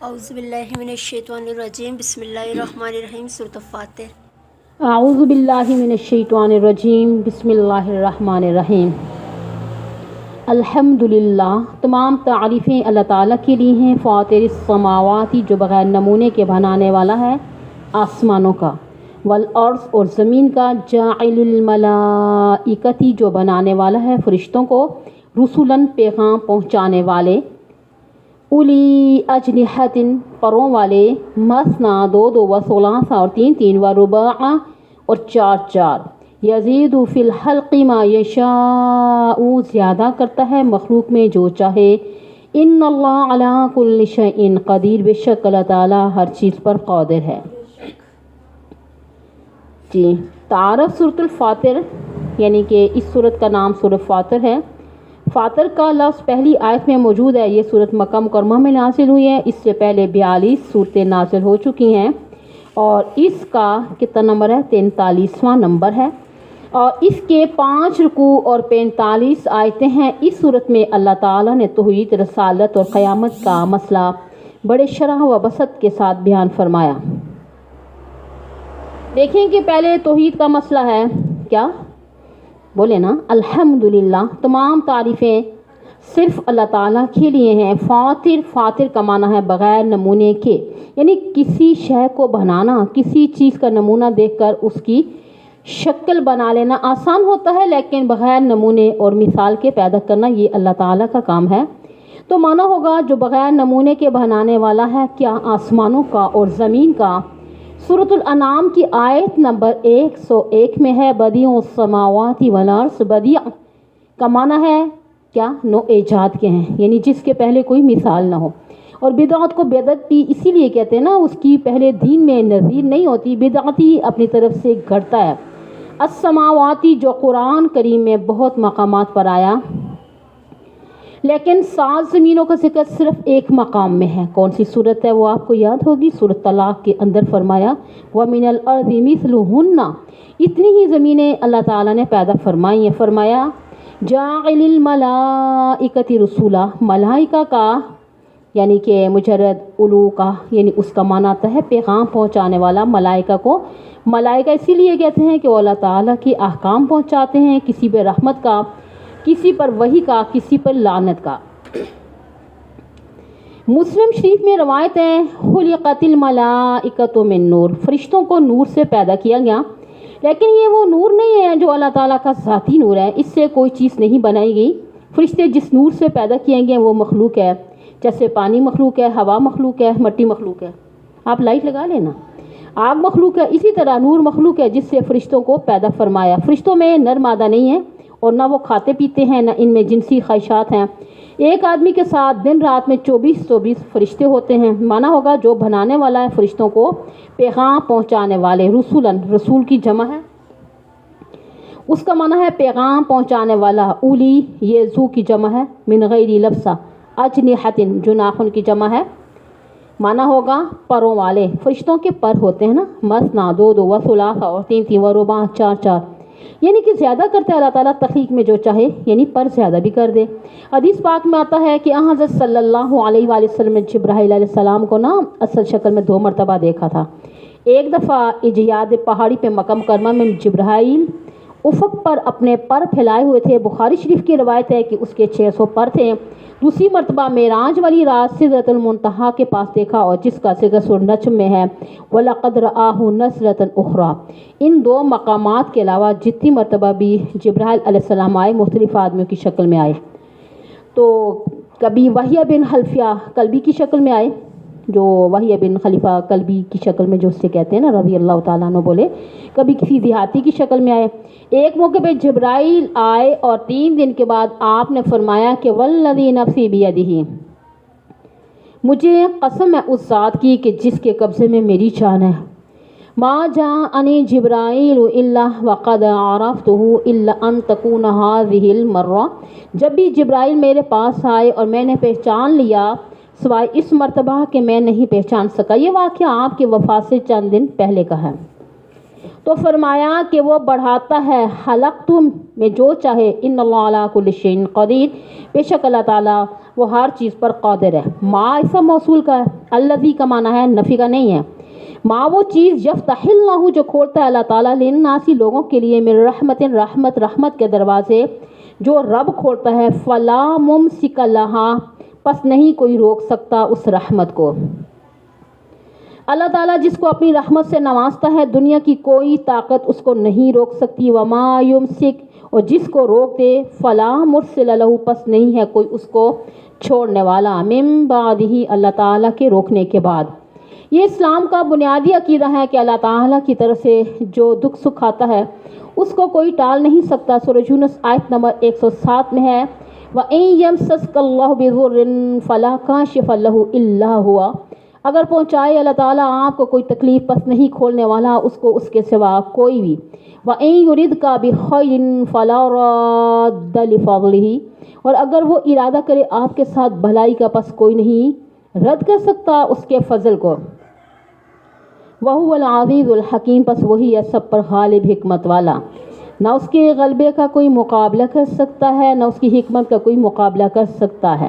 اعوذ باللہ من الشیطان الرجیم بسم اللہ الرحمن الرحیم سورۃ فاتر۔ اعوذ باللہ من الشیطان الرجیم بسم اللہ الرحمن الرحیم۔ الحمدللہ، تمام تعریفیں اللہ تعالیٰ کے لیے ہیں، فاطر السماواتی، جو بغیر نمونے کے بنانے والا ہے آسمانوں کا، والارض، اور زمین کا، جاعل الملائکتی، جو بنانے والا ہے فرشتوں کو، رسولاً، پیغام پہنچانے والے، اولی اجنحۃ، پروں والے، مثنا، دو دو، و ثلاث، اور تین تین، و رباع، اور چار چار، یزید فی الخلق ما یشاء، زیادہ کرتا ہے مخلوق میں جو چاہے، ان اللہ علی کل شیء قدیر، بے شک اللہ تعالیٰ ہر چیز پر قادر ہے۔ جی، تعارف سورۃ الفاتر، یعنی کہ اس سورت کا نام سورۃ فاتر ہے۔ فاتر کا لفظ پہلی آیت میں موجود ہے۔ یہ سورت مکہ مکرمہ میں نازل ہوئی ہے۔ اس سے پہلے 42 صورتیں نازل ہو چکی ہیں، اور اس کا کتنا نمبر ہے؟ 43واں نمبر ہے، اور اس کے 5 رکوع اور 45 آیتیں ہیں۔ اس صورت میں اللہ تعالیٰ نے توحید، رسالت اور قیامت کا مسئلہ بڑے شرح و بسط کے ساتھ بیان فرمایا۔ دیکھیں کہ پہلے توحید کا مسئلہ ہے کیا؟ بولے نا، الحمدللہ، تمام تعریفیں صرف اللہ تعالیٰ کے لیے ہیں۔ فاطر، فاطر کا معنی ہے بغیر نمونے کے، یعنی کسی شے کو بنانا، کسی چیز کا نمونہ دیکھ کر اس کی شکل بنا لینا آسان ہوتا ہے، لیکن بغیر نمونے اور مثال کے پیدا کرنا یہ اللہ تعالیٰ کا کام ہے۔ تو معنی ہوگا جو بغیر نمونے کے بنانے والا ہے، کیا؟ آسمانوں کا اور زمین کا۔ سورۃ الانعام کی آیت نمبر 101 میں ہے، بدیع السماوات والارض۔ بدیع کا معنی ہے کیا؟ نو ایجاد کے ہیں، یعنی جس کے پہلے کوئی مثال نہ ہو۔ اور بدعت کو بدعت بھی اسی لیے کہتے ہیں نا، اس کی پہلے دین میں نظیر نہیں ہوتی، بدعتی اپنی طرف سے گھڑتا ہے۔ السماواتی، جو قرآن کریم میں بہت مقامات پر آیا، لیکن 7 زمینوں کا ذکر صرف ایک مقام میں ہے۔ کون سی صورت ہے وہ آپ کو یاد ہوگی؟ سورۃ طلاق کے اندر فرمایا، وَمِنَ الْأَرْضِ مِثْلُهُنَّ، اتنی ہی زمینیں اللہ تعالیٰ نے پیدا فرمائی ہیں۔ فرمایا، جاعل الملائکۃ رسولا، ملائکہ کا یعنی کہ مجرد الو کا، یعنی اس کا معنی آتا ہے پیغام پہنچانے والا۔ ملائکہ کو ملائکہ اسی لیے کہتے ہیں کہ وہ اللہ تعالیٰ کے احکام پہنچاتے ہیں، کسی پہ رحمت کا، کسی پر وحی کا، کسی پر لعنت کا۔ مسلم شریف میں روایت ہے، خلقت الملائکۃ من نور، فرشتوں کو نور سے پیدا کیا گیا، لیکن یہ وہ نور نہیں ہے جو اللہ تعالیٰ کا ذاتی نور ہے، اس سے کوئی چیز نہیں بنائی گئی۔ فرشتے جس نور سے پیدا کیے گئے وہ مخلوق ہے، جیسے پانی مخلوق ہے، ہوا مخلوق ہے، مٹی مخلوق ہے، آپ لائٹ لگا لینا، آگ مخلوق ہے، اسی طرح نور مخلوق ہے جس سے فرشتوں کو پیدا فرمایا۔ فرشتوں میں نر مادہ نہیں ہے، اور نہ وہ کھاتے پیتے ہیں، نہ ان میں جنسی خواہشات ہیں۔ ایک آدمی کے ساتھ دن رات میں 24 فرشتے ہوتے ہیں۔ مانا ہوگا جو بنانے والا ہے فرشتوں کو، پیغام پہنچانے والے، رسولن، رسول کی جمع ہے، اس کا معنی ہے پیغام پہنچانے والا۔ اولی، یہ ذو کی جمع ہے، من غیر لفظہ، اجنحۃ، جو ناخن کی جمع ہے، مانا ہوگا پروں والے۔ فرشتوں کے پر ہوتے ہیں نا، مثنا، دو دو، و ثلاث، اور تین تین، و رباع، چار چار، یعنی کہ زیادہ کرتے اللہ تعالیٰ تخلیق میں جو چاہے، یعنی پر زیادہ بھی کر دے۔ حدیث پاک میں آتا ہے کہ حضرت صلی اللہ علیہ وآلہ وسلم نے جبرائیل علیہ السلام کو نا اصل شکل میں 2 مرتبہ دیکھا تھا۔ ایک دفعہ اجیاد پہاڑی پہ مکہ مکرمہ میں جبرائیل افق پر اپنے پر پھیلائے ہوئے تھے، بخاری شریف کی روایت ہے کہ اس کے 600 پر تھے۔ دوسری مرتبہ معراج والی رات سدرۃ المنتہا کے پاس دیکھا، اور جس کا ذکر سورۃ نجم میں ہے، وَلَقَدْ رَآهُ نَزْلَةً أُخْرَىٰ۔ ان 2 مقامات کے علاوہ جتنی مرتبہ بھی جبرائیل علیہ السلام آئے، مختلف آدمیوں کی شکل میں آئے۔ تو کبھی وحیہ بن خلفیہ کلبی کی شکل میں آئے، جو وحیہ بن خلیفہ کلبی کی شکل میں جو اس سے کہتے ہیں نا رضی اللہ تعالیٰ عنہ بولے، کبھی کسی دیہاتی کی شکل میں آئے۔ ایک موقع پہ جبرائیل آئے، اور 3 دن کے بعد آپ نے فرمایا کہ والذی نفسی بیدہ، مجھے قسم ہے اس ذات کی کہ جس کے قبضے میں میری جان ہے، ما جاءنی جبرائیل الا وقد عرفتہ الا ان تکون هذه المرہ، جب بھی جبرائیل میرے پاس آئے اور میں نے پہچان لیا، سوائے اس مرتبہ کہ میں نہیں پہچان سکا۔ یہ واقعہ آپ کے وفات سے چند دن پہلے کا ہے۔ تو فرمایا کہ وہ بڑھاتا ہے خلق تم میں جو چاہے، ان اللہ علی کل شیء قدیر، بے شک اللہ تعالیٰ وہ ہر چیز پر قادر ہے۔ ما اسم موصول کا ہے، الذی کا معنی ہے نفی کا نہیں ہے۔ ما وہ چیز یفتح اللہ جو کھولتا ہے اللہ تعالیٰ للناس لوگوں کے لیے، من رحمت رحمت کے دروازے جو رب کھولتا ہے، فلا ممسک لہا پس نہیں کوئی روک سکتا اس رحمت کو۔ اللہ تعالیٰ جس کو اپنی رحمت سے نوازتا ہے دنیا کی کوئی طاقت اس کو نہیں روک سکتی۔ وما یمسک اور جس کو روک دے، فلا مرسل لہ پس نہیں ہے کوئی اس کو چھوڑنے والا، من بعدہ اللہ تعالیٰ کے روکنے کے بعد۔ یہ اسلام کا بنیادی عقیدہ ہے کہ اللہ تعالیٰ کی طرف سے جو دکھ سکھ آتا ہے اس کو کوئی ٹال نہیں سکتا۔ سورہ یونس آیت نمبر 107 میں ہے، وَإِن يَمْسَسْكَ اللَّهُ بِضُرٍّ فَلَا كَاشِفَ لَهُ إِلَّا هُوَ اگر پہنچائے اللہ تعالیٰ آپ کو کوئی تکلیف پس نہیں کھولنے والا اس کو اس کے سوا کوئی بھی۔ وَإِن يُرِدْكَ بِخَيْرٍ فَلَا رَادَّ لِفَضْلِهِ اور اگر وہ ارادہ کرے آپ کے ساتھ بھلائی کا پس کوئی نہیں رد کر سکتا اس کے فضل کو۔ وَهُوَ الْعَزِيزُ الْحَكِيمُ پس وہی ہے سب پر غالب حکمت والا، نہ اس کے غلبے کا کوئی مقابلہ کر سکتا ہے نہ اس کی حکمت کا کوئی مقابلہ کر سکتا ہے۔